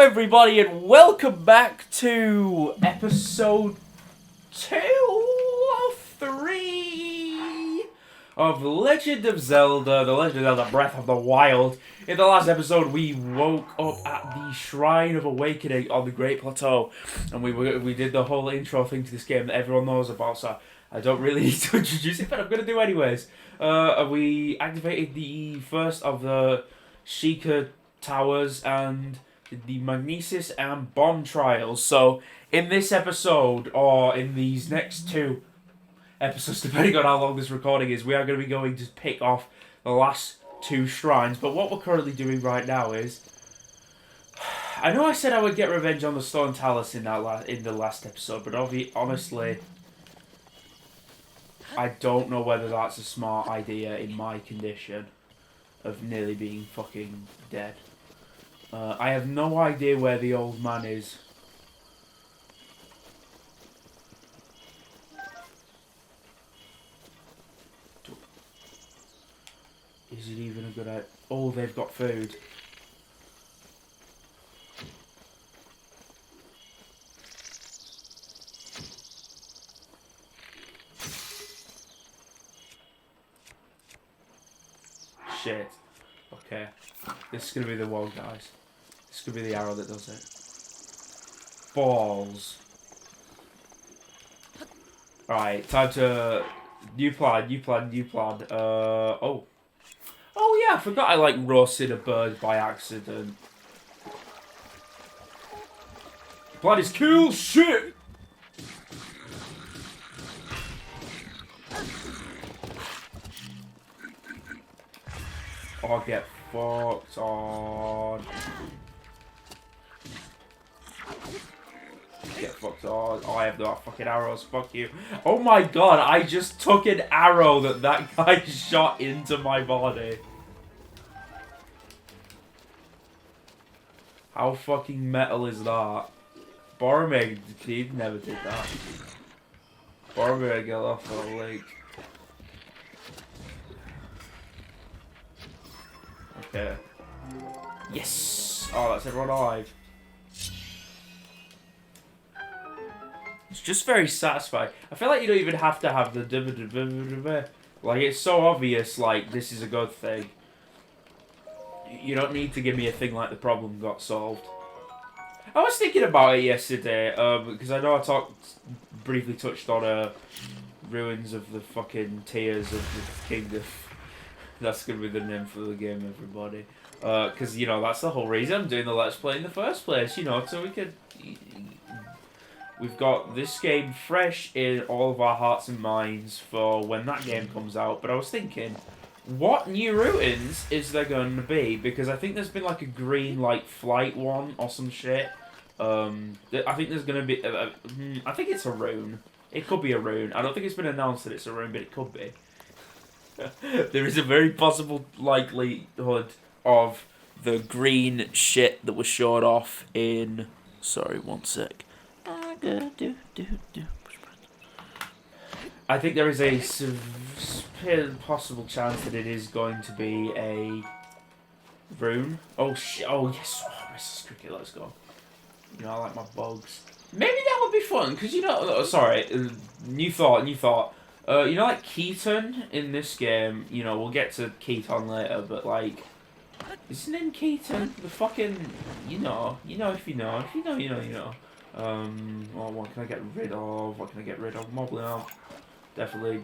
everybody, and welcome back to episode 2 or 3 of Legend of Zelda, The Legend of Zelda Breath of the Wild. In the last episode, we woke up at the Shrine of Awakening on the Great Plateau, and we did the whole intro thing to this game that everyone knows about, so I don't really need to introduce it, but I'm going to do anyways. We activated the first of the Sheikah Towers and the Magnesis and Bomb Trials. So in this episode, or in these next 2 episodes, depending on how long this recording is, we are going to be going to pick off the last 2 shrines. But what we're currently doing right now is, I know I said I would get revenge on the Stone Talus in the last episode, but honestly, I don't know whether that's a smart idea in my condition of nearly being fucking dead. I have no idea where the old man is. Is it even a good idea? Oh, they've got food. Shit. Okay. This is going to be the one, guys. This could be the arrow that does it. Balls. Alright, time to... New plan. Oh. Oh yeah, I forgot I roasted a bird by accident. The plan is cool shit! Oh, get fucked on. Get fucked on. Oh, I have no fucking arrows. Fuck you. Oh my god, I just took an arrow that guy shot into my body. How fucking metal is that? Boromir, he never did that. Boromir, get off the lake. Okay. Yes! Oh, that's everyone alive. It's just very satisfying. I feel like you don't even have to have the... Like, it's so obvious, like, this is a good thing. You don't need to give me a thing like the problem got solved. I was thinking about it yesterday, because I know I briefly touched on ruins of the fucking Tears of the Kingdom. That's going to be the name for the game, everybody. Because, you know, that's the whole reason I'm doing the Let's Play in the first place, you know, so we could... We've got this game fresh in all of our hearts and minds for when that game comes out, but I was thinking, what new ruins is there going to be? Because I think there's been like a green, flight one or some shit. I think there's going to be... I think it's a rune. It could be a rune. I don't think it's been announced that it's a rune, but it could be. There is a very possible likelihood of the green shit that was showed off in... Sorry, one sec. I think there is a possible chance that it is going to be a rune. Oh shit! Oh yes! Oh, Mrs. Cricket, let's go. You know I like my bugs. Maybe that would be fun because you know. Sorry, new thought. You know, like Keaton in this game. You know, we'll get to Keaton later, but like, is his name Keaton? The fucking, you know, if you know, you know. Well, what can I get rid of? What can I get rid of? Moblin out. Definitely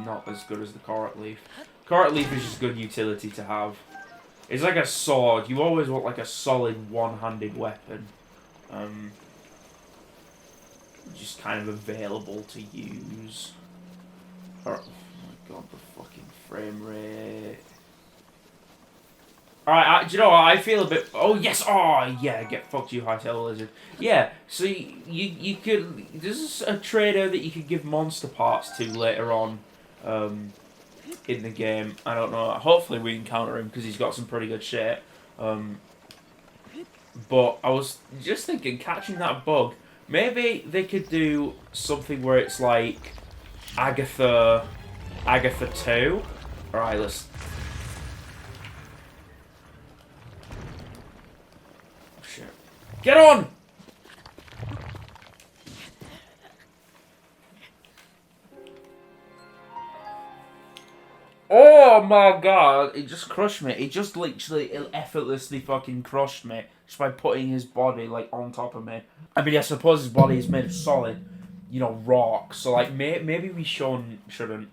not as good as the Korok Leaf. Korok Leaf is just good utility to have. It's like a sword. You always want like a solid one-handed weapon. Just kind of available to use. Oh my god, the fucking frame rate. Alright, do you know what? I feel a bit... Oh, yes! Oh, yeah, get fucked, you hightail lizard. Yeah, so you could... There's a trader that you could give monster parts to later on in the game. I don't know. Hopefully we encounter him, because he's got some pretty good shit. But I was just thinking, catching that bug, maybe they could do something where it's like Agatha 2. Alright, let's... Get on! Oh my god, it just crushed me. It just literally effortlessly fucking crushed me just by putting his body like on top of me. I mean, I suppose his body is made of solid, you know, rock. So like, maybe we shouldn't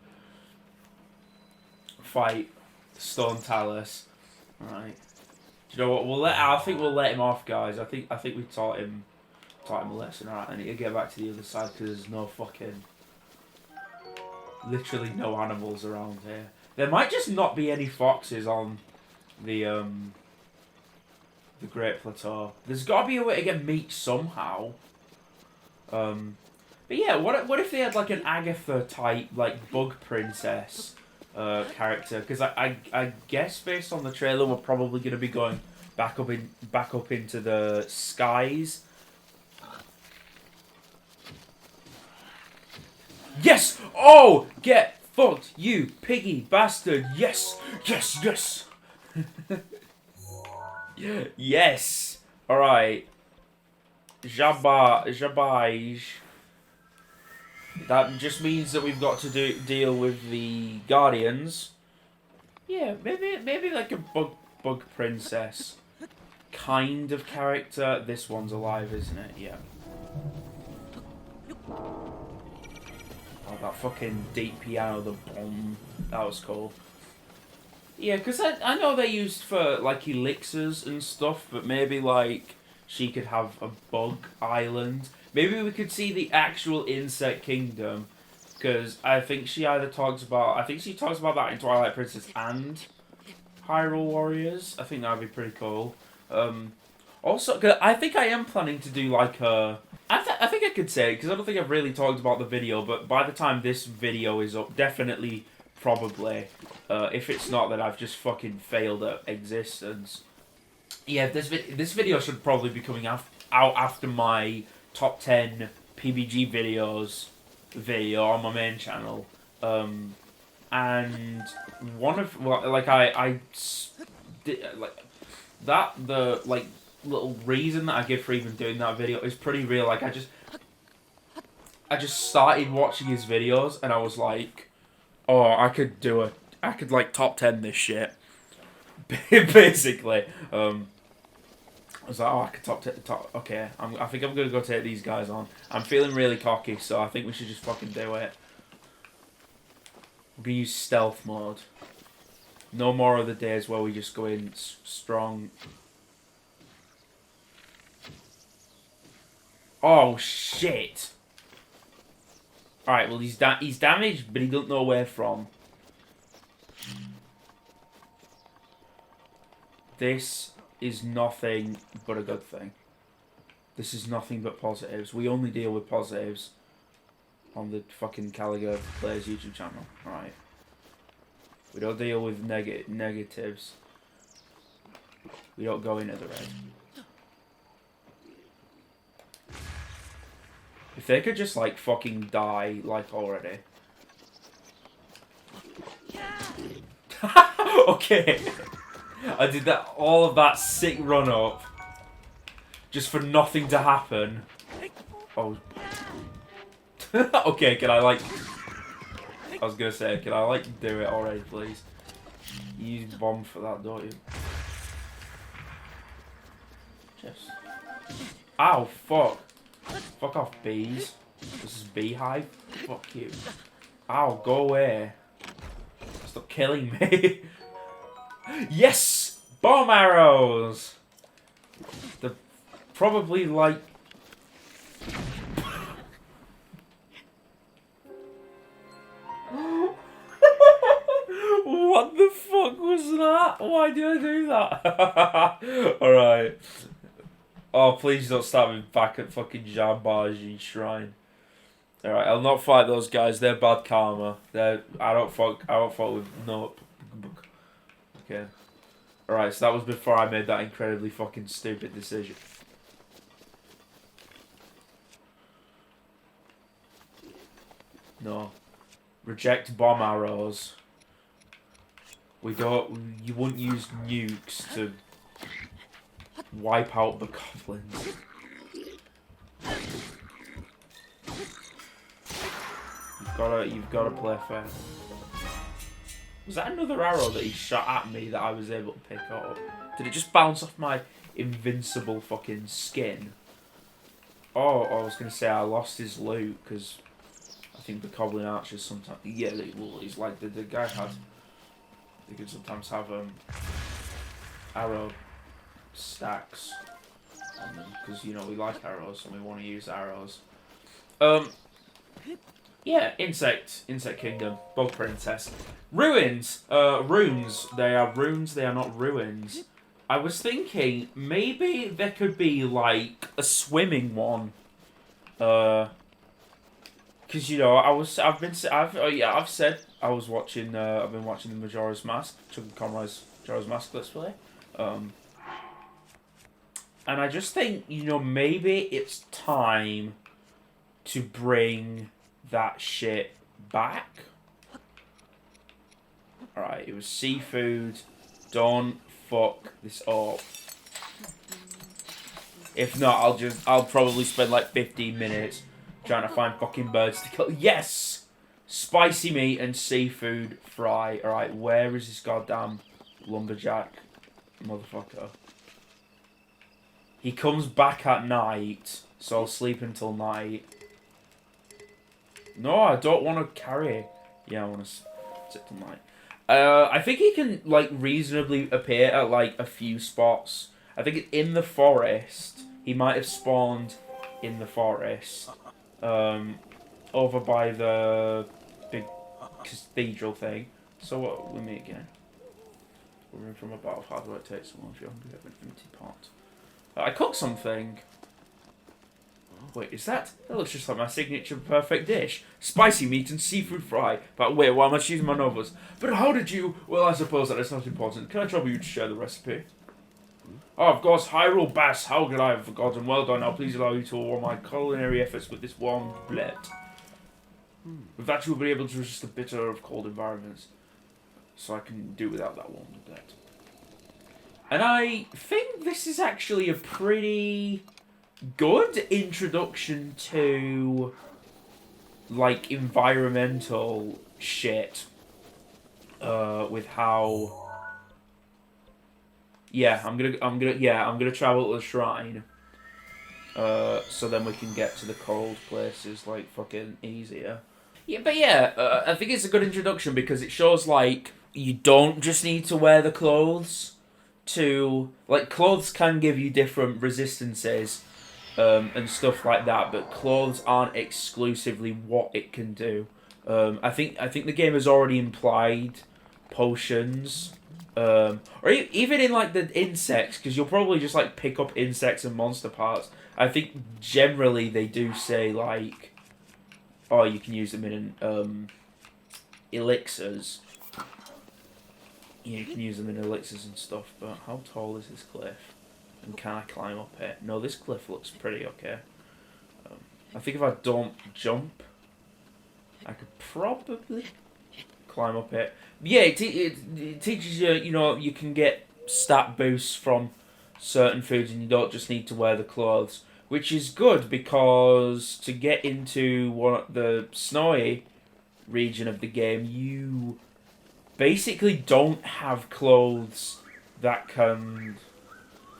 fight Stone Talus. Right. Do you know what? I think we'll let him off, guys. I think we taught him a lesson. Alright, I need to get back to the other side because there's no fucking, literally no animals around here. There might just not be any foxes on the Great Plateau. There's got to be a way to get meat somehow. But yeah, what if they had like an Agatha type like bug princess character? Because I guess based on the trailer we're probably going to be going back up into the skies. Yes! Oh! Get fucked, you piggy bastard! Yes! Yes! Yes! Yes! Alright. Jabaj. That just means that we've got to deal with the Guardians. Yeah, maybe like a bug princess kind of character. This one's alive, isn't it? Yeah. Oh, that fucking deep piano, the bomb. That was cool. Yeah, because I know they're used for, like, elixirs and stuff, but maybe, like, she could have a bug island. Maybe we could see the actual insect kingdom, because I think she talks about that in Twilight Princess and Hyrule Warriors. I think that would be pretty cool. Also, cause I think I am planning to do, like, I think I could say it, because I don't think I've really talked about the video, but by the time this video is up, definitely, probably, if it's not, then I've just fucking failed at existence. Yeah, this video should probably be coming out after my top 10 PBG videos video on my main channel. And one of, well, like, I did, like, the little reason that I give for even doing that video is pretty real. Like, I just started watching his videos and I was like, oh, I could like top 10 this shit. Basically. I was like, oh, I could top, okay, I think I'm gonna go take these guys on. I'm feeling really cocky, so I think we should just fucking do it. We're gonna use stealth mode. No more of the days where we just go in strong. Oh, shit. Alright, well, he's damaged, but he don't know where from. This is nothing but a good thing. This is nothing but positives. We only deal with positives on the fucking Caligo Players YouTube channel. Alright. We don't deal with negatives. We don't go into the red. If they could just, like, fucking die, like, already. Okay. I did all of that sick run up. Just for nothing to happen. Oh. Okay, can I, like... I was gonna say, can I, like, do it already, please? You use bomb for that, don't you? Just... Ow, fuck. Fuck off, bees. This is beehive. Fuck you. Ow, go away. Stop killing me. Yes! Bomb arrows! They're probably like... What the fuck was that? Why did I do that? Alright. Oh, please don't start me back at fucking Jambaji Shrine. Alright, I'll not fight those guys. They're bad karma. I don't fuck with no. Okay. Alright, so that was before I made that incredibly fucking stupid decision. No. Reject bomb arrows. You wouldn't use nukes to wipe out the goblins. You've gotta play fair. Was that another arrow that he shot at me that I was able to pick up? Did it just bounce off my invincible fucking skin? Oh, I was gonna say I lost his loot because I think the goblin archers sometimes. Yeah, he's like the guy had. They can sometimes have arrow stacks on them because you know we like arrows and we want to use arrows. Yeah, insect kingdom, bug princess, ruins, runes. They are runes. They are not ruins. I was thinking maybe there could be like a swimming one, because you know I've said I was watching. I've been watching the Majora's Mask, Conroy's Majora's Mask let's play, and I just think you know maybe it's time to bring that shit back. Alright, it was seafood. Don't fuck this up. If not, I'll probably spend like 15 minutes trying to find fucking birds to kill. Yes! Spicy meat and seafood fry. Alright, where is this goddamn lumberjack motherfucker? He comes back at night, so I'll sleep until night. No, I don't want to carry. Yeah, I want to sit till night. I think he can, like, reasonably appear at, like, a few spots. I think in the forest, he might have spawned in the forest. Over by the big cathedral thing. So what, with me again. We're in from above. How do I take someone if you're hungry? Have an empty pot. I cooked something. Wait, is that? That looks just like my signature perfect dish. Spicy meat and seafood fry. But wait, why am I choosing my novels? But how did you... Well, I suppose that is not important. Can I trouble you to share the recipe? Oh, of course, Hyrule Bass. How could I have forgotten? Well done. Now please allow you to warm my culinary efforts with this warm bread. With that, you will be able to resist the bitter of cold environments. So I can do without that warm bread. And I think this is actually a pretty... good introduction to like environmental shit with how I'm gonna travel to the shrine so then we can get to the cold places like fucking easier. I think it's a good introduction because it shows like you don't just need to wear the clothes to like clothes can give you different resistances and stuff like that, but clothes aren't exclusively what it can do. I think the game has already implied potions, or even in like the insects, because you'll probably just like pick up insects and monster parts. I think generally they do say like, oh, you can use them in elixirs. Yeah, you can use them in elixirs and stuff. But how tall is this cliff? And can I climb up it? No, this cliff looks pretty okay. I think if I don't jump, I could probably climb up it. Yeah, it teaches you, you know, you can get stat boosts from certain foods and you don't just need to wear the clothes. Which is good because to get into the snowy region of the game, you basically don't have clothes that can...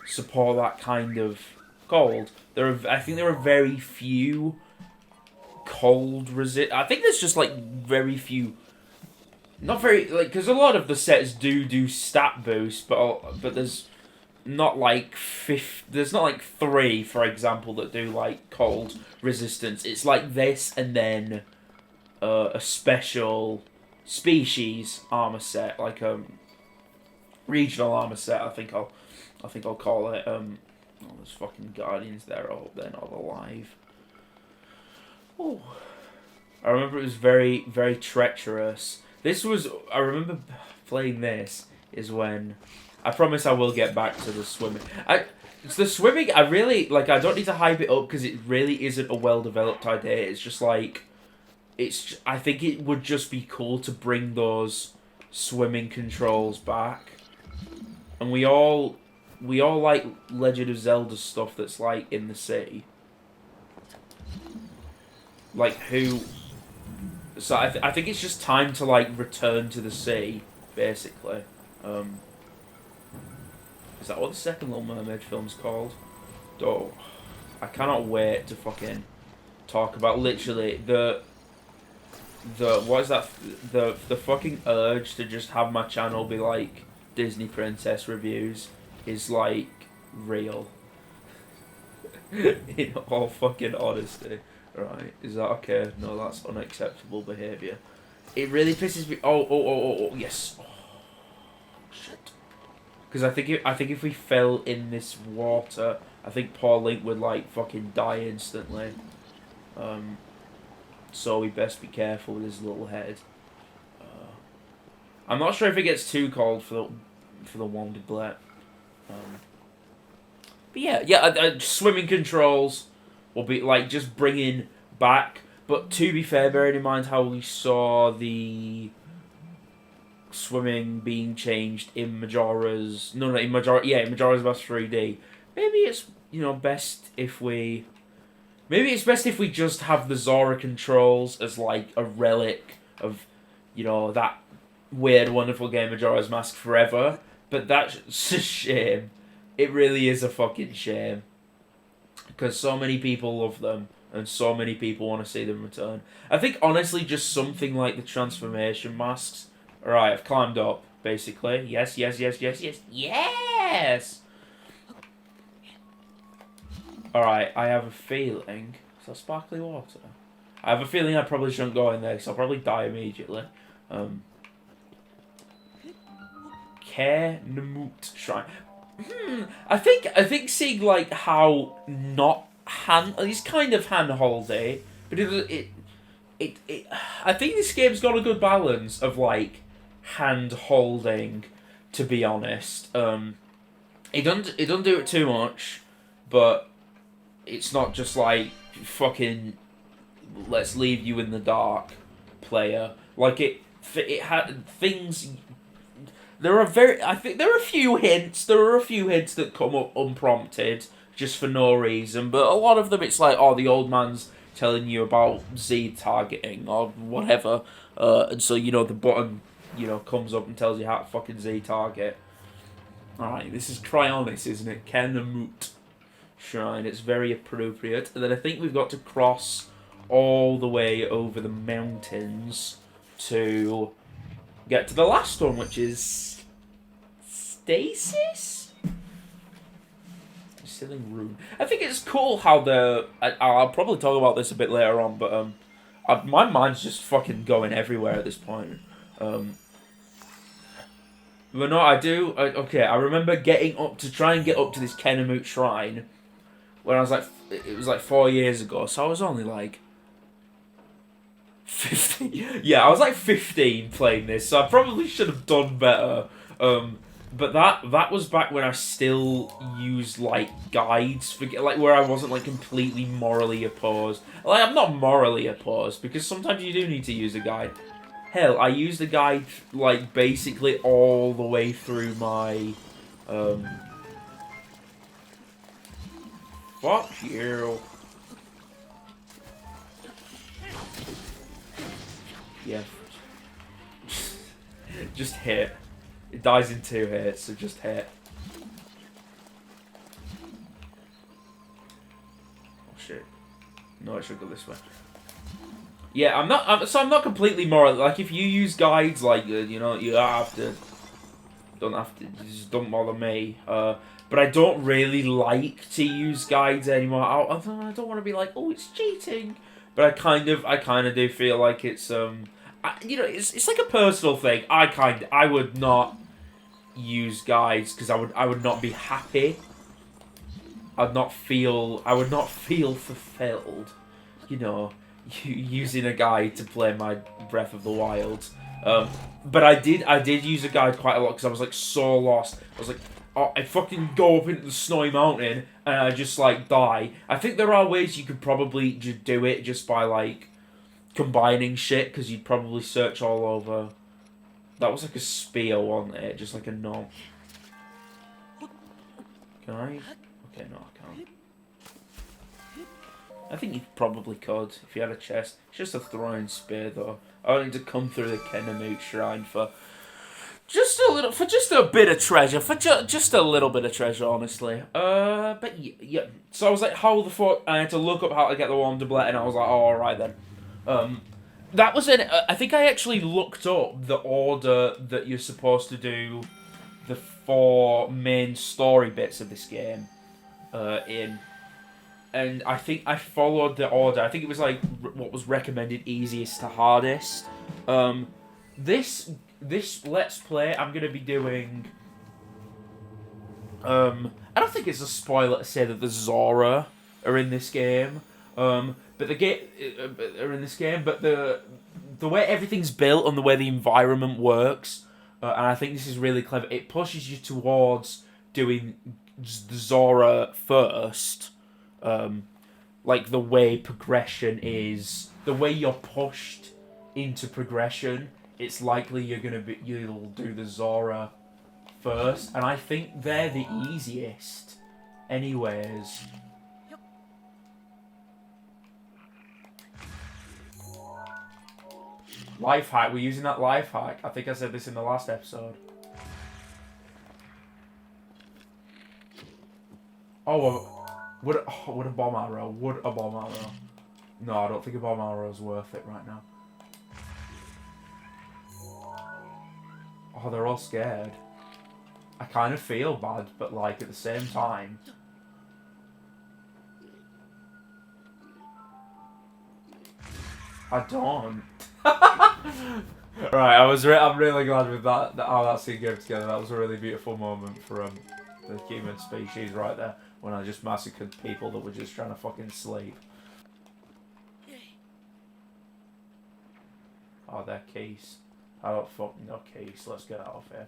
support that kind of cold. I think there are very few cold I think there's just like very few, not very like because a lot of the sets do stat boosts, but there's not like there's not like 3 for example that do like cold resistance. It's like this and then a special species armor set, like a regional armor set. I think I'll call it. Oh, there's fucking guardians there. I hope they're not alive. Oh, I remember it was very, very treacherous. I remember playing this is when, I promise I will get back to the swimming. It's the swimming, I really, like, I don't need to hype it up because it really isn't a well-developed idea. It's just like, I think it would just be cool to bring those swimming controls back. And we all we all like Legend of Zelda stuff that's like in the sea. Like who? So I think it's just time to like return to the sea, basically. Is that what the second Little Mermaid film's called? Oh, I cannot wait to fucking talk about literally the what is that? The fucking urge to just have my channel be like Disney princess reviews is like real. In all fucking honesty. Right, is that okay? No, that's unacceptable behaviour. It really pisses me. Oh, yes. Oh, shit. Because I think if we fell in this water, I think poor Link would like fucking die instantly. So we best be careful with his little head. I'm not sure if it gets too cold for the Wounded Blade. But yeah, swimming controls will be like just bringing back. But to be fair, bearing in mind how we saw the swimming being changed in Majora's in Majora's Mask 3D. Maybe it's best if we just have the Zora controls as like a relic of that weird wonderful game Majora's Mask forever. But that's a shame. It really is a fucking shame. Because so many people love them, and so many people want to see them return. I think, honestly, just something like the transformation masks. Alright, I've climbed up, basically. Yes. Alright, I have a feeling... Is that sparkly water? I have a feeling I probably shouldn't go in there, because I'll probably die immediately. Kenmut Shrine. I think seeing like how not he's kind of hand-holdy, but it I think this game's got a good balance of like hand-holding, to be honest. It doesn't do it too much, but it's not just like fucking let's leave you in the dark player. Like it had things. I think there are a few hints. There are a few hints that come up unprompted, just for no reason. But a lot of them, it's like, oh, the old man's telling you about Z targeting or whatever, and so the button, comes up and tells you how to fucking Z target. All right, this is Cryonis, isn't it? Kenmut Shrine. It's very appropriate. And then I think we've got to cross all the way over the mountains to get to the last one, which is Stasis? Still in Rune. I think it's cool how I'll probably talk about this a bit later on, but my mind's just fucking going everywhere at this point. But no, I do. I remember getting up to try and get up to this Kenmut Shrine when I was like, it was like 4 years ago, so I was only like 15. Yeah, I was like 15 playing this, so I probably should have done better. But that was back when I still used like guides for like where I wasn't like completely morally opposed. Like I'm not morally opposed because sometimes you do need to use a guide. Hell, I used a guide like basically all the way through my Fuck you. Yeah. Just hit. It dies in 2 hits, so just hit. Oh shit. No, I should go this way. Yeah, I'm not completely moral. Like, if you use guides, like, you have to... Don't have to... Just don't bother me. But I don't really like to use guides anymore. I don't want to be like, oh, it's cheating. But I kind of do feel like it's it's like a personal thing. I would not use guides because I would not be happy. I would not feel fulfilled, using a guide to play my Breath of the Wild. But I did use a guide quite a lot because I was like so lost. I was like, oh, I fucking go up into the snowy mountain and I just like die. I think there are ways you could probably just do it just by like combining shit because you'd probably search all over. That was like a spear, wasn't it? Just like a gnome. Can I? Okay, no, I can't. I think you probably could if you had a chest. It's just a throwing spear, though. I wanted to come through the Kennemoot Shrine for just a little, for just a bit of treasure, for just a little bit of treasure, honestly. But yeah. So I was like, how the fuck? I had to look up how to get the warm doublet, and I was like, oh, all right then. That was it. I think I actually looked up the order that you're supposed to do the 4 main story bits of this game in. And I think I followed the order. I think it was like what was recommended easiest to hardest. This Let's Play I'm going to be doing... I don't think it's a spoiler to say that the Zora are in this game. But the game are in this game, but the way everything's built and the way the environment works, and I think this is really clever. It pushes you towards doing the Zora first. Like the way progression is, the way you're pushed into progression, it's likely you'll do the Zora first, and I think they're the easiest, anyways. Life hack. We're using that life hack. I think I said this in the last episode. Oh. Would a bomb arrow? Would a bomb arrow? No, I don't think a bomb arrow is worth it right now. Oh, they're all scared. I kind of feel bad, but like at the same time. I don't. Right, I'm really glad with that. How that scene came together. That was a really beautiful moment for the human species right there. When I just massacred people that were just trying to fucking sleep. Oh, they're keys. I don't fucking know keys. Let's get out of here.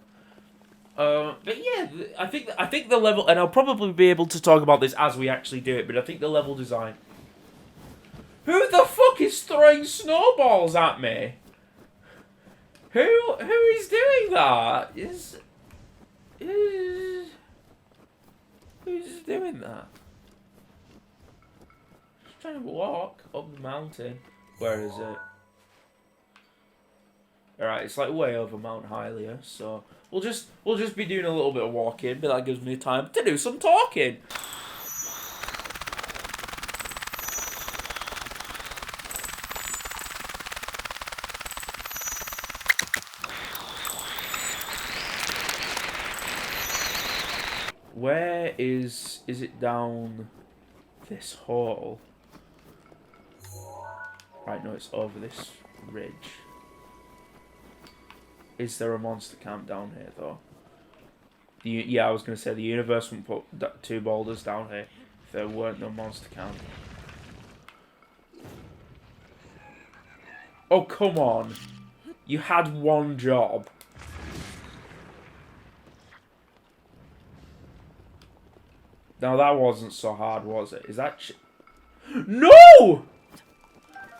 But yeah, I think the level, and I'll probably be able to talk about this as we actually do it. But I think the level design. Who the fuck is throwing snowballs at me? Who is doing that? Who's doing that? Just trying to walk up the mountain. Where is it? Alright, it's like way over Mount Hylia, so we'll just be doing a little bit of walking, but that gives me time to do some talking. Where is it down this hall? Right, no, it's over this ridge. Is there a monster camp down here, though? Yeah, I was going to say the universe wouldn't put 2 boulders down here if there weren't no monster camp. Oh, come on. You had one job. Now that wasn't so hard, was it? Is that No!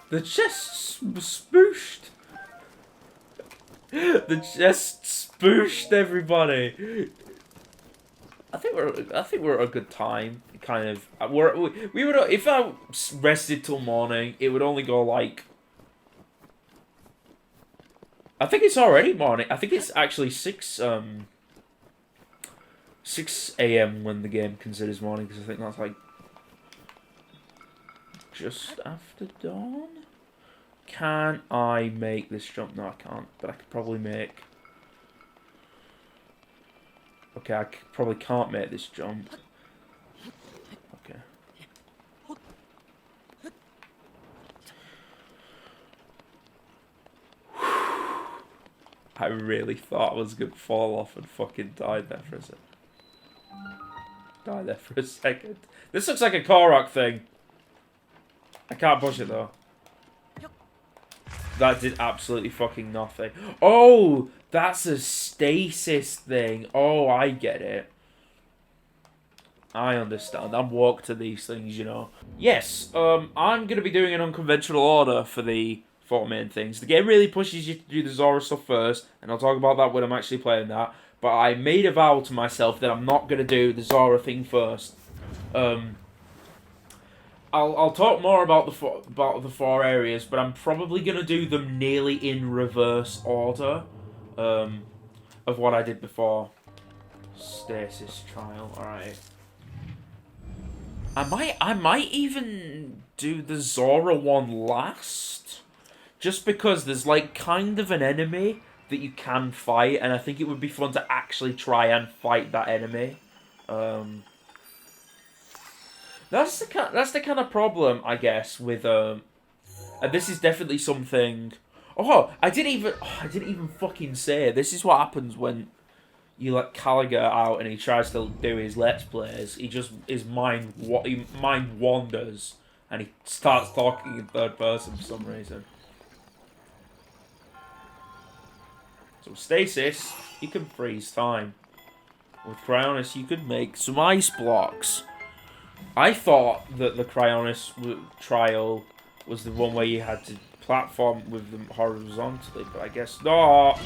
The chest spooshed. The chest spooshed everybody. I think we're at a good time. Kind of. We would, if I rested till morning, it would only go like. I think it's already morning. I think it's actually 6 a.m. when the game considers morning, because I think that's like just after dawn. Can I make this jump? No, I can't. But I could probably make. Okay, I probably can't make this jump. Okay. I really thought I was gonna fall off and fucking died there for a second. Die there for a second. This looks like a Korok thing. I can't push it though. That did absolutely fucking nothing. Oh, that's a stasis thing. Oh, I get it. I understand. I'm walk to these things, you know. Yes, I'm going to be doing an unconventional order for the 4 main things. The game really pushes you to do the Zora stuff first, and I'll talk about that when I'm actually playing that. But but I made a vow to myself that I'm not gonna do the Zora thing first. I'll talk more about the four areas, but I'm probably gonna do them nearly in reverse order, of what I did before. Stasis trial. All right. I might even do the Zora one last, just because there's like kind of an enemy that you can fight, and I think it would be fun to actually try and fight that enemy. That's the kind of problem, I guess, with and this is definitely something. Oh, I didn't even fucking say this is what happens when you let Callagher out and he tries to do his Let's Plays. His mind wanders and he starts talking in third person for some reason. So Stasis, you can freeze time. With Cryonis, you could make some ice blocks. I thought that the Cryonis trial was the one where you had to platform with them horizontally, but I guess not.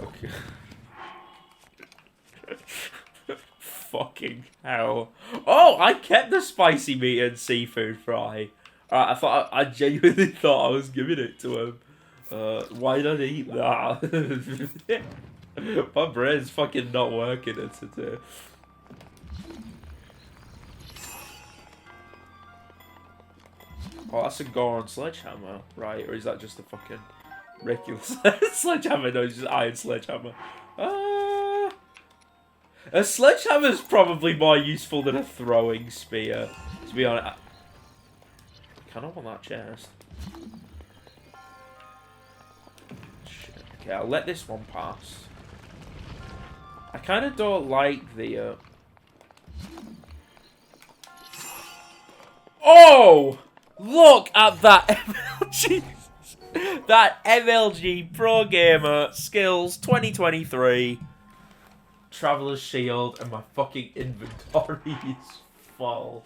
Okay. Fucking hell. Oh, I kept the spicy meat and seafood fry. I genuinely thought I was giving it to him. Why did I eat that? My brain's fucking not working today. Oh, that's a Goron sledgehammer, right? Or is that just a fucking regular sledgehammer? No, it's just iron sledgehammer. A sledgehammer is probably more useful than a throwing spear, to be honest. I kind of want that chest. Shit. Okay, I'll let this one pass. I kind of don't like the... Oh! Look at that MLG! That MLG Pro Gamer Skills 2023. Traveler's Shield, and my fucking inventory is full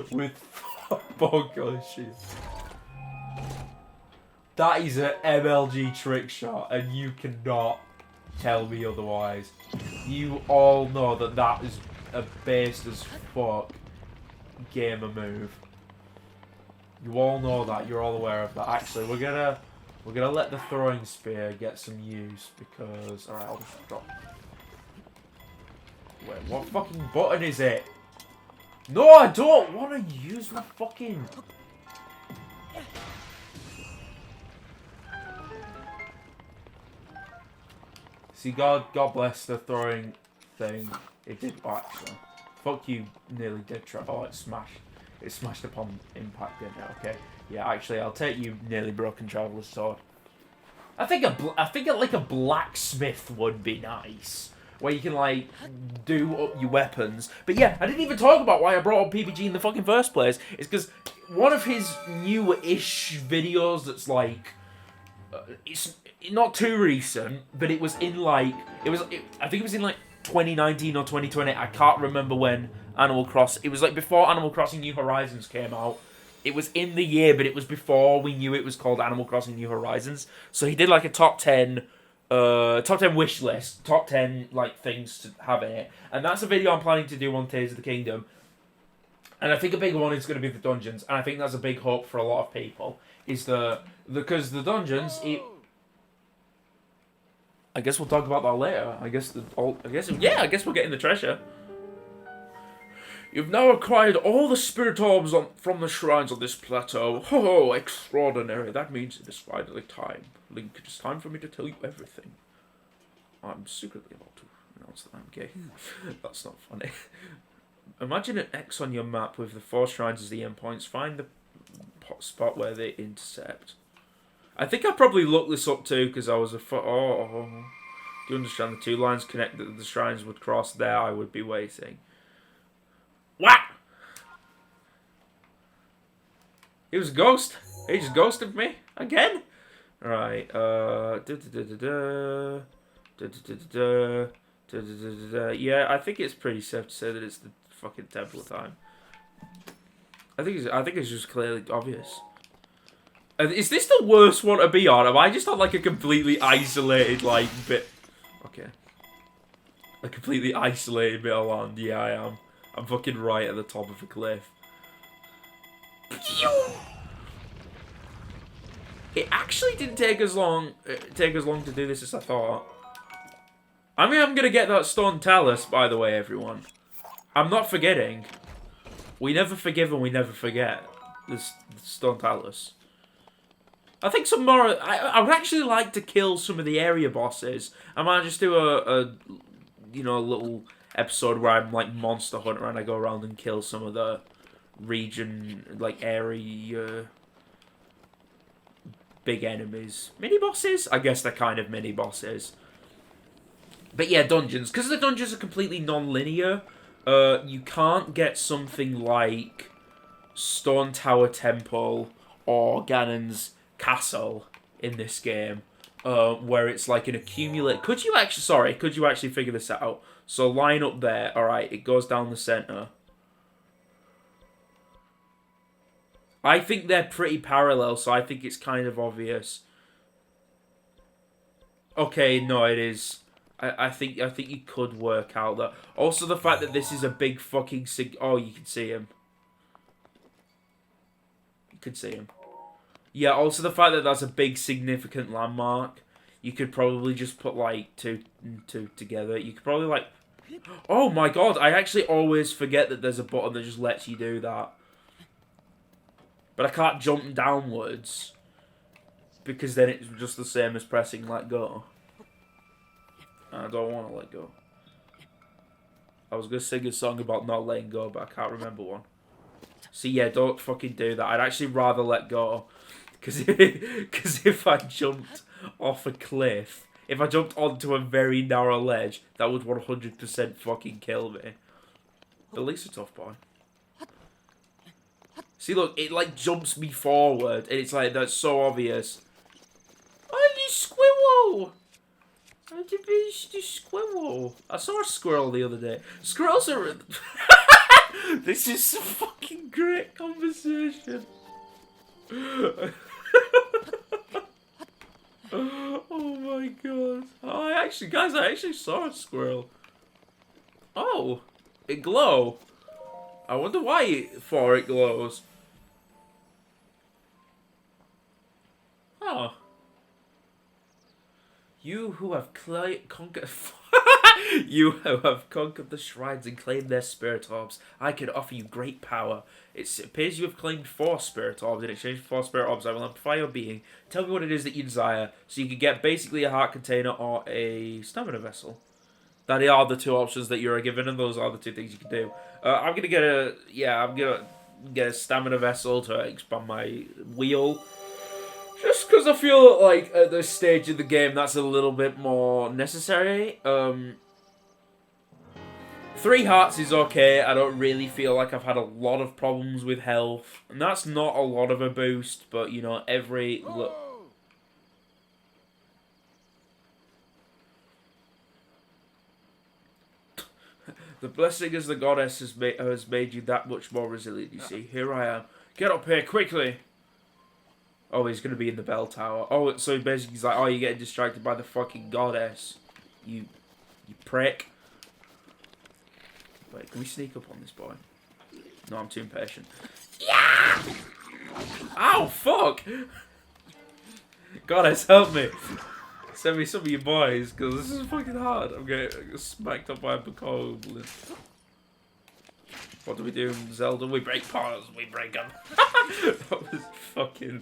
with Bongo shield. That is an MLG trick shot, and you cannot tell me otherwise. You all know that that is a based as fuck gamer move. You all know that. You're all aware of that. Actually, we're gonna let the throwing spear get some use because... Alright, I'll just drop... Wait, what fucking button is it? No, I don't want to use my fucking... See, God bless the throwing thing. It did, actually. Fuck you, nearly did try. Oh, it smashed. It smashed upon impact, didn't it? Okay. Yeah, actually, I'll take you nearly broken traveler's sword. I think like a blacksmith would be nice, where you can like do up your weapons. But yeah, I didn't even talk about why I brought up PBG in the fucking first place. It's because one of his new-ish videos that's like, it's not too recent, but it was in like I think it was in like 2019 or 2020. I can't remember when Animal Crossing. It was like before Animal Crossing New Horizons came out. It was in the year, but it was before we knew it was called Animal Crossing New Horizons. So he did like a top 10 wish list, top 10 like things to have in it, and that's a video I'm planning to do on Tears of the Kingdom. And I think a big one is going to be the dungeons, and I think that's a big hope for a lot of people. Is because the dungeons. I guess we'll talk about that later. I guess we're getting the treasure. You've now acquired all the spirit orbs from the shrines on this plateau. Oh, extraordinary. That means it is finally time. Link, it is time for me to tell you everything. I'm secretly about to announce that I'm gay. That's not funny. Imagine an X on your map with the 4 shrines as the endpoints. Find the spot where they intercept. I think I probably looked this up too because I was do you understand the 2 lines connect that the shrines would cross there? I would be waiting. What? He was a ghost. He just ghosted me again. Right. Yeah, I think it's pretty safe to say that it's the fucking temple time. I think it's just clearly obvious. Is this the worst one to be on? Am I just on like a completely isolated like bit? Okay. A completely isolated bit of land. Yeah, I am. I'm fucking right at the top of a cliff. It actually didn't take as long to do this as I thought. I mean, I'm gonna get that stone talus, by the way, everyone. I'm not forgetting. We never forgive and we never forget. This stone talus. I think some more. I would actually like to kill some of the area bosses. I might just do a little episode where I'm like monster hunter and I go around and kill some of the region area big enemies. Mini bosses? I guess they're kind of mini bosses. But yeah, dungeons. Because the dungeons are completely non-linear, you can't get something like Stone Tower Temple or Ganon's Castle in this game, where it's like an accumulate. Could you actually figure this out? So line up there. Alright, it goes down the center. I think they're pretty parallel, so I think it's kind of obvious. Okay, no, it is. I think you could work out that. Also, the fact that this is a big fucking oh, you can see him. You could see him. Yeah. Also, the fact that that's a big significant landmark. You could probably just put like two and two together. You could probably like. Oh my god! I actually always forget that there's a button that just lets you do that. But I can't jump downwards, because then it's just the same as pressing let go. And I don't want to let go. I was going to sing a song about not letting go, but I can't remember one. So yeah, don't fucking do that. I'd actually rather let go. Because if I jumped off a cliff, if I jumped onto a very narrow ledge, that would 100% fucking kill me. But at least a tough boy. See, look, it like jumps me forward, and it's like, that's so obvious. Oh, you squirrel! How'd you be a squirrel? I saw a squirrel the other day. Squirrels are... This is some fucking great conversation. Oh my god. Oh, I actually saw a squirrel. Oh, it glow. I wonder why it glows. Oh. You who have conquered... You who have conquered the shrines and claimed their spirit orbs, I can offer you great power. It appears you have claimed 4 spirit orbs. In exchange for 4 spirit orbs, I will amplify your being. Tell me what it is that you desire, so you can get basically a heart container or a stamina vessel. That are the 2 options that you're given, and those are the 2 things you can do. I'm gonna get a stamina vessel to expand my wheel. Just because I feel like at this stage of the game that's a little bit more necessary. 3 hearts is okay. I don't really feel like I've had a lot of problems with health. And that's not a lot of a boost, but you know, every... Look. The blessing as the goddess has made you that much more resilient, you see. Here I am. Get up here, quickly! Oh, he's going to be in the bell tower. Oh, so basically he's like, oh, you're getting distracted by the fucking goddess. You prick. Wait, can we sneak up on this boy? No, I'm too impatient. Yeah! Ow, fuck! Goddess, help me. Send me some of your boys, because this is fucking hard. I'm getting smacked up by a bokoblin. What do we do in Zelda? We break paws, we break them. That was fucking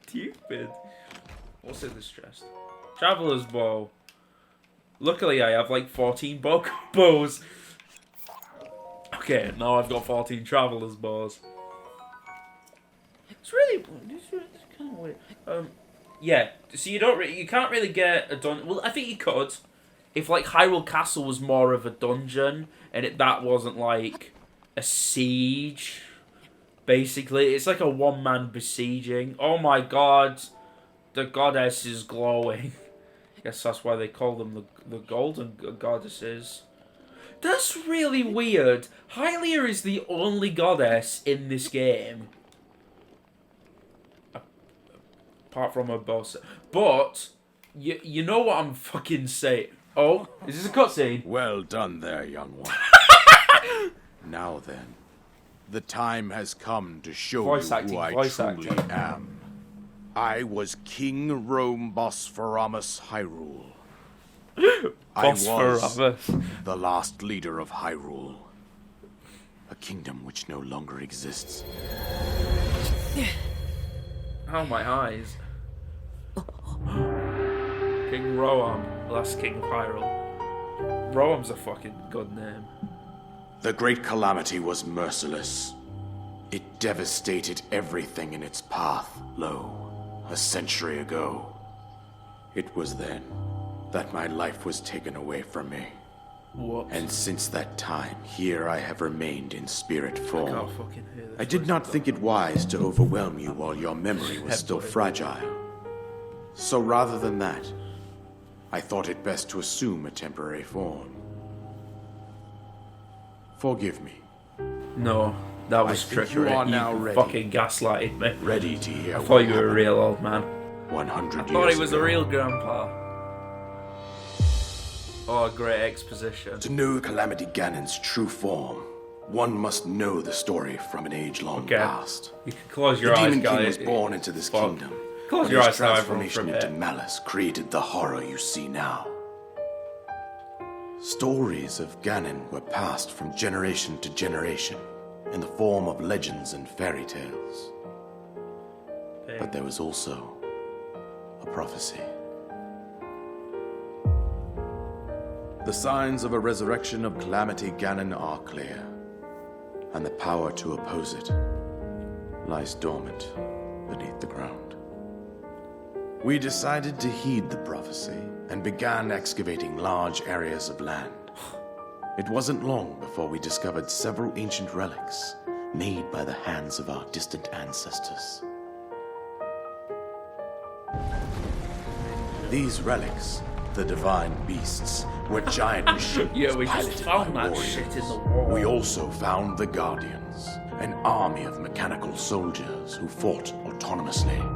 stupid. What's in this chest? Traveler's bow. Luckily, I have like 14 bows. Okay, now I've got 14 traveler's bows. It's really kind of weird. Yeah. So you can't really get a dungeon. Well, I think you could, if like Hyrule Castle was more of a dungeon and that wasn't like a siege. Basically, it's like a one-man besieging. Oh my god, the goddess is glowing. Guess that's why they call them the golden goddesses. That's really weird. Hylia is the only goddess in this game. Apart from her boss. But, you know what I'm fucking saying. Oh, is this a cutscene? Well done there, young one. Now then, the time has come to show Voice you acting, who I voice truly acting. am. I was King Rome Bosphoramus Hyrule. I was Bosphoramus. the last leader of Hyrule. A kingdom which no longer exists. Oh, my eyes. King Roam, last king of Hyrule. Roam's a fucking good name. The Great Calamity was merciless. It devastated everything in its path, lo, a century ago. It was then that my life was taken away from me. Whoops. And since that time, here I have remained in spirit I form. can't fucking hear this. I did not think it wise to overwhelm you while your memory was still fragile. So rather than that, I thought it best to assume a temporary form. Forgive me. No, that was I think trickery. you are now ready. Fucking gaslighted me. Ready to hear I what thought you were a happened real old man. 100 I years thought he was ago. a real grandpa. Oh, great exposition. To know Calamity Ganon's true form, one must know the story from an age-long Okay. past. You can close your The eyes, Demon King guys. was born into this Fuck. kingdom. Close but your his eyes now, everyone, transformation for a into bit. malice created the horror you see now. Stories of Ganon were passed from generation to generation in the form of legends and fairy tales. But there was also a prophecy. The signs of a resurrection of Calamity Ganon are clear, and the power to oppose it lies dormant beneath the ground. We decided to heed the prophecy and began excavating large areas of land. It wasn't long before we discovered several ancient relics made by the hands of our distant ancestors. These relics, the divine beasts, were giant machines Yeah, we just piloted found by that warriors. shit in the wall. We also found the Guardians, an army of mechanical soldiers who fought autonomously.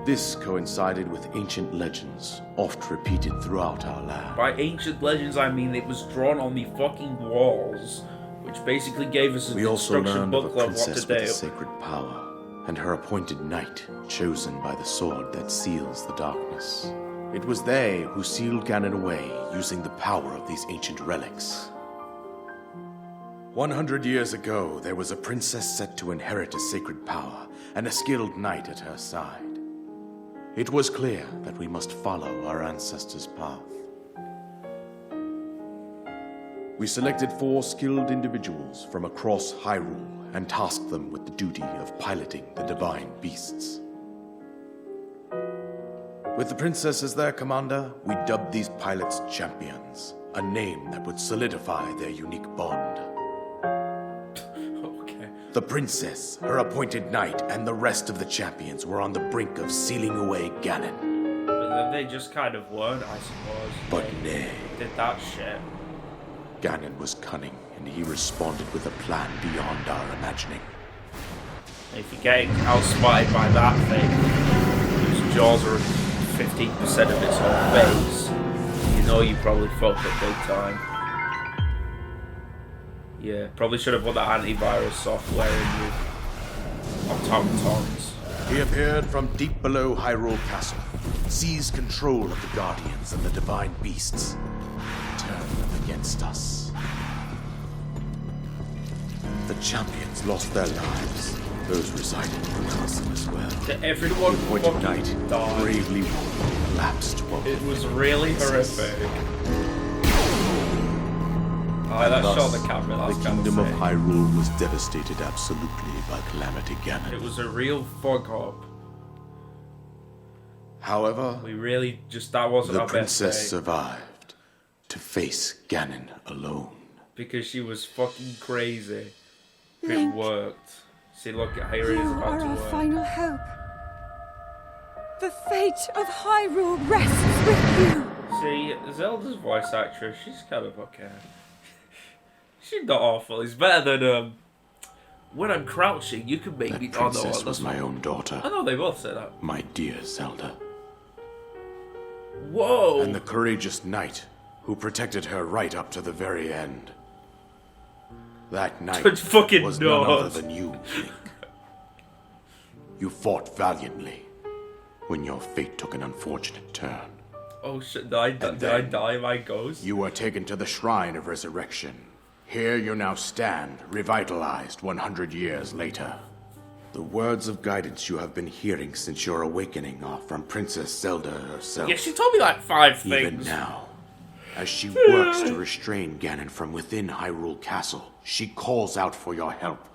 This coincided with ancient legends, oft repeated throughout our land. By ancient legends, I mean it was drawn on the fucking walls, which basically gave us We an also instruction learned of a booklet of what to princess with a do. sacred power, and her appointed knight, chosen by the sword that seals the darkness. It was they who sealed Ganon away using the power of these ancient relics. 100 years ago, there was a princess set to inherit a sacred power, and a skilled knight at her side. It was clear that we must follow our ancestors' path. We selected 4 skilled individuals from across Hyrule and tasked them with the duty of piloting the divine beasts. With the princess as their commander, we dubbed these pilots champions, a name that would solidify their unique bond. Okay. The princess, her appointed knight, and the rest of the champions were on the brink of sealing away Ganon. But then they just kind of weren't, I suppose. But They nay, did that shit. Ganon was cunning, and he responded with a plan beyond our imagining. If you're getting outsmarted by that thing, whose jaws are 15% of its whole base, you know you probably fucked up big time. Yeah, probably should have put that antivirus software in your automatons. He appeared from deep below Hyrule Castle, seized control of the Guardians and the divine beasts, turned them against us. The champions lost their lives. Those residing in the castle as well. Everyone The appointed fucking knight died. bravely collapsed while It was really horrific. Oh, that Thus, shot the camera, that's the kind kingdom of sick. Hyrule was devastated absolutely by Calamity Ganon. It was a real fuck up. However, We really just, that wasn't the our best princess day. survived to face Ganon alone. Because she was fucking crazy. It Link. worked. See, look, here it is You about are to our work. final hope. The fate of Hyrule rests with you. See, Zelda's voice actress, she's kind of okay. She's not awful. It's better than, when I'm crouching, you can make That me... Oh, no, princess that's was my not... own daughter, I know they both say that. my dear Zelda. Whoa! And the courageous knight who protected her right up to the very end. That knight Good fucking was none other nose. than you, Link. You fought valiantly when your fate took an unfortunate turn. Oh shit, did I die my ghost? You were taken to the Shrine of Resurrection. Here you now stand, revitalized 100 years later. The words of guidance you have been hearing since your awakening are from Princess Zelda herself. Yeah, she told me like 5 things. Even now, as she works to restrain Ganon from within Hyrule Castle, she calls out for your help.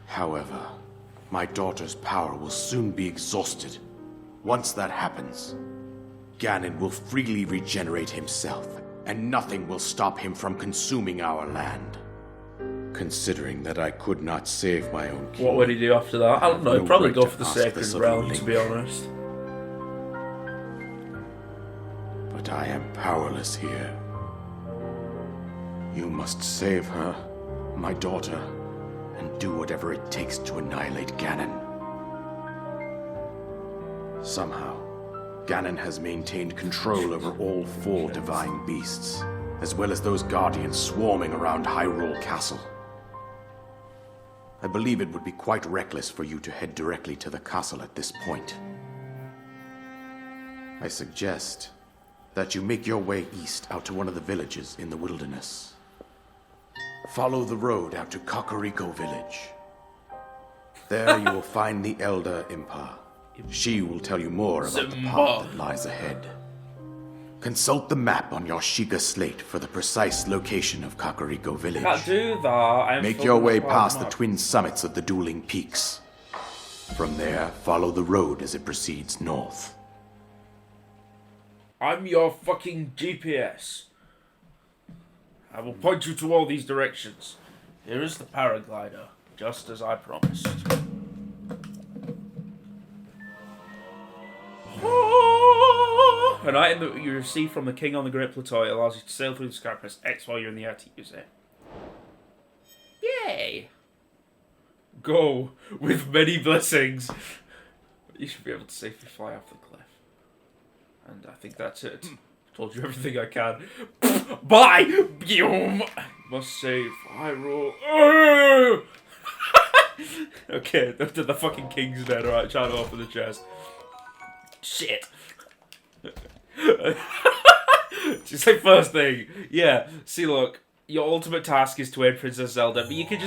However, my daughter's power will soon be exhausted. Once that happens, Ganon will freely regenerate himself, and nothing will stop him from consuming our land. Considering that I could not save my own king, What would he do after that? I don't know, he'd probably right go to for the ask Sacred this of Realm, Link. to be honest. but I am powerless here. You must save her, my daughter, and do whatever it takes to annihilate Ganon. Somehow, Ganon has maintained control over all 4 divine beasts, as well as those guardians swarming around Hyrule Castle. I believe it would be quite reckless for you to head directly to the castle at this point. I suggest that you make your way east out to one of the villages in the wilderness. Follow the road out to Kakariko Village. There you will find the Elder Impa. She will tell you more about the path that lies ahead. Consult the map on your Sheikah slate for the precise location of Kakariko Village. Can't do that. Make your way past the twin summits of the dueling peaks. From there, follow the road as it proceeds north. I'm your fucking GPS. I will point you to all these directions. Here is the paraglider, just as I promised. An item that you receive from the king on the Great Plateau. It allows you to sail through the sky. Press X while you're in the air to use it. Yay! Go with many blessings. You should be able to safely fly off the cliff. And I think that's it. Told you everything I can. Bye! Boom! Must save Hyrule. Okay, the fucking king's dead. Alright, trying to open the chest. Shit. Just like first thing. Yeah, see look, your ultimate task is to aid Princess Zelda, but you could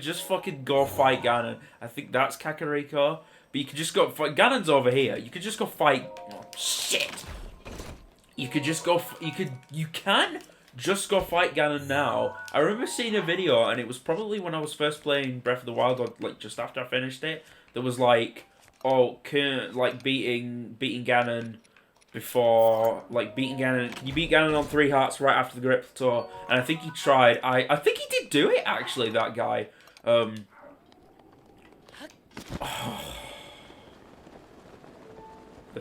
just fucking go fight Ganon. I think that's Kakariko. But you could just go fight Ganon's over here. You could just go fight shit. You can just go fight Ganon now. I remember seeing a video, and it was probably when I was first playing Breath of the Wild, or like just after I finished it. There was like, beating Ganon before, beating Ganon. Can you beat Ganon on 3 hearts right after the Great Plateau? And I think he tried. I think he did do it actually. That guy. The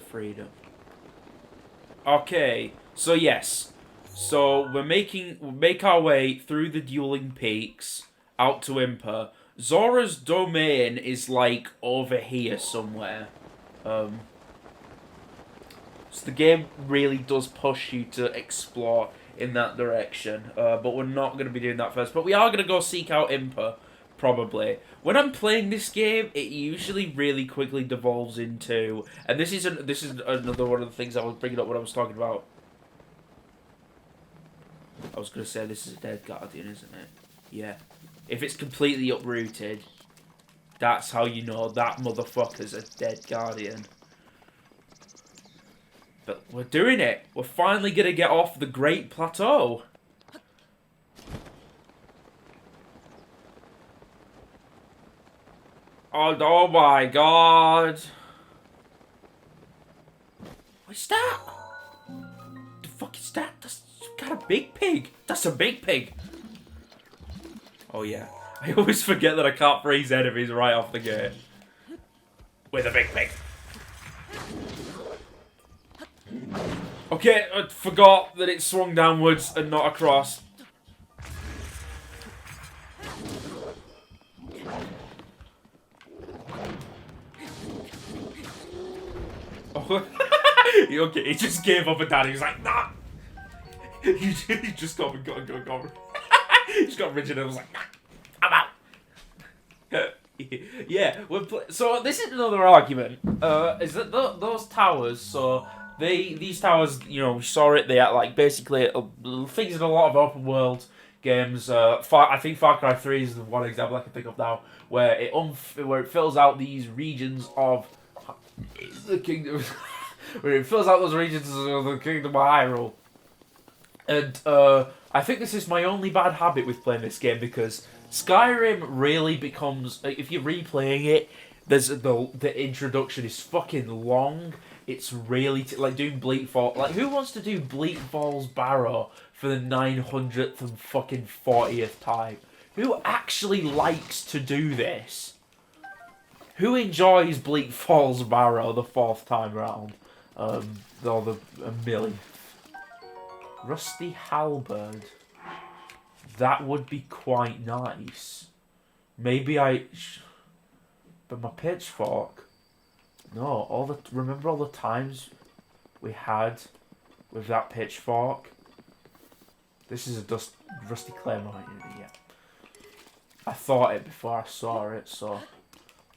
freedom. Okay, so yes. So we'll make our way through the dueling peaks out to Impa. Zora's domain is like over here somewhere. So the game really does push you to explore in that direction. But we're not going to be doing that first. But we are going to go seek out Impa, probably. When I'm playing this game, it usually really quickly devolves into, and this is another one of the things I was bringing up when I was talking about. I was going to say this is a dead guardian, isn't it? Yeah. If it's completely uprooted, that's how you know that motherfucker's a dead guardian. But we're doing it. We're finally going to get off the Great Plateau. Oh my god. What's that? The fuck is that? That's got a big pig. That's a big pig. Oh yeah. I always forget that I can't freeze enemies right off the gate. With a big pig. Okay, I forgot that it swung downwards and not across. Okay, he just gave up and died. He was like, nah. He just got. He just got rigid and was like, nah, I'm out. Yeah, so this is another argument. Is that those towers? So these towers, you know, we saw it. They are like basically things in a lot of open world games. I think Far Cry 3 is the one example I can think of now, where it fills out these regions of the kingdom, where it fills out those regions of the kingdom of Hyrule. And I think this is my only bad habit with playing this game, because Skyrim really becomes, if you're replaying it, there's the introduction is fucking long. It's really like doing Bleak Falls. Like, who wants to do Bleak Falls Barrow for the 900th and fucking 40th time? Who actually likes to do this? Who enjoys Bleak Falls Barrow the 4th time round? Or the millionth? Rusty Halberd. That would be quite nice. Maybe but my pitchfork. No, remember all the times we had with that pitchfork? This is a rusty claymore. Yeah. I thought it before I saw it, so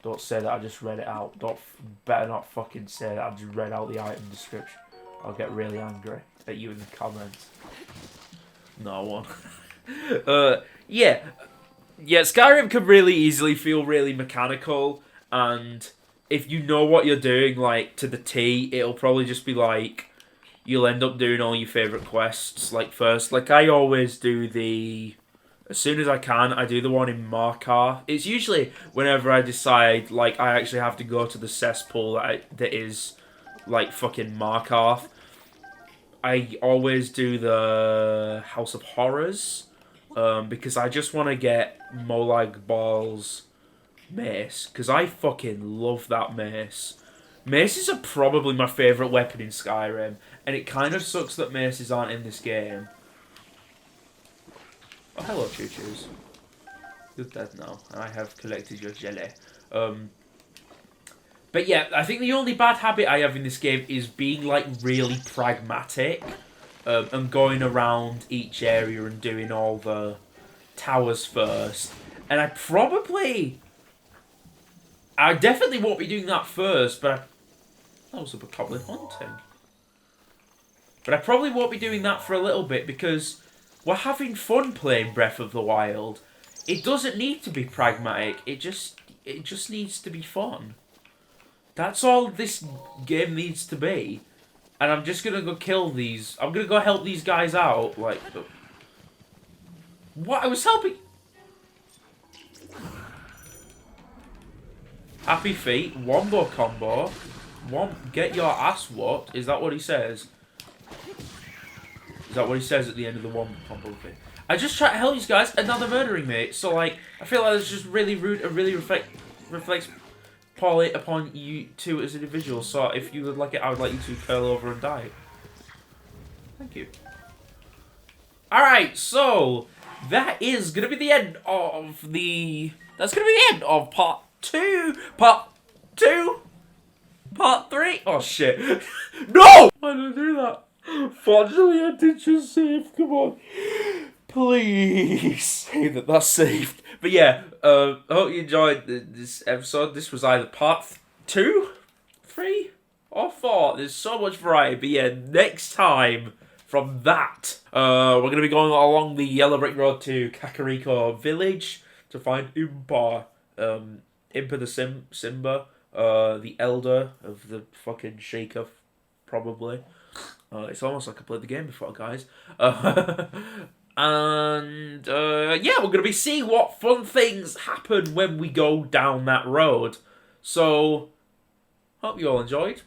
don't say that I just read it out. Better not fucking say that I just read out the item description. I'll get really angry at you in the comments. No one. Yeah, Skyrim can really easily feel really mechanical, and if you know what you're doing, like, to the T, it'll probably just be like, you'll end up doing all your favourite quests, like, first. Like, I always do as soon as I can, I do the one in Markarth. It's usually whenever I decide, like, I actually have to go to the cesspool that is, like, fucking Markarth. I always do the House of Horrors, because I just want to get Molag Bal's mace, because I fucking love that mace. Maces are probably my favourite weapon in Skyrim, and it kind of sucks that maces aren't in this game. Oh, hello, choo-choos. You're dead now, and I have collected your jelly. But yeah, I think the only bad habit I have in this game is being, like, really pragmatic, and going around each area and doing all the towers first. And I definitely won't be doing that first, but that was a goblin hunting. But I probably won't be doing that for a little bit, because we're having fun playing Breath of the Wild. It doesn't need to be pragmatic. It just needs to be fun. That's all this game needs to be. And I'm just gonna go kill these. I'm gonna go help these guys out. Like, what? I was helping. Happy Feet, Wombo combo. Get your ass whooped. Is that what he says? Is that what he says at the end of the Wombo combo thing? I just try to help these guys, and now they're murdering me. So, like, I feel like it's just really rude and really reflects poorly upon you two as individuals. So if you would like it, I would like you to curl over and die. Thank you. Alright, so that is gonna be the end of part 2. Part 3. Oh shit. No! Why did I do that? Fortunately I did just save. Come on. Please say that that's saved. But yeah, I hope you enjoyed this episode. This was either part 2, 3, or 4. There's so much variety. But yeah, next time from that, we're going to be going along the Yellow Brick Road to Kakariko Village to find Impa. Impa the Simba, the elder of the fucking Shaker, probably. It's almost like I played the game before, guys. And, yeah, we're going to be seeing what fun things happen when we go down that road. So, hope you all enjoyed.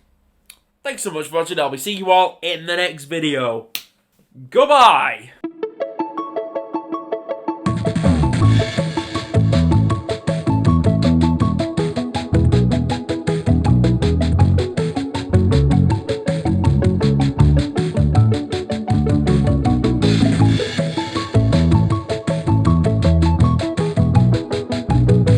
Thanks so much for watching. I'll be seeing you all in the next video. Goodbye!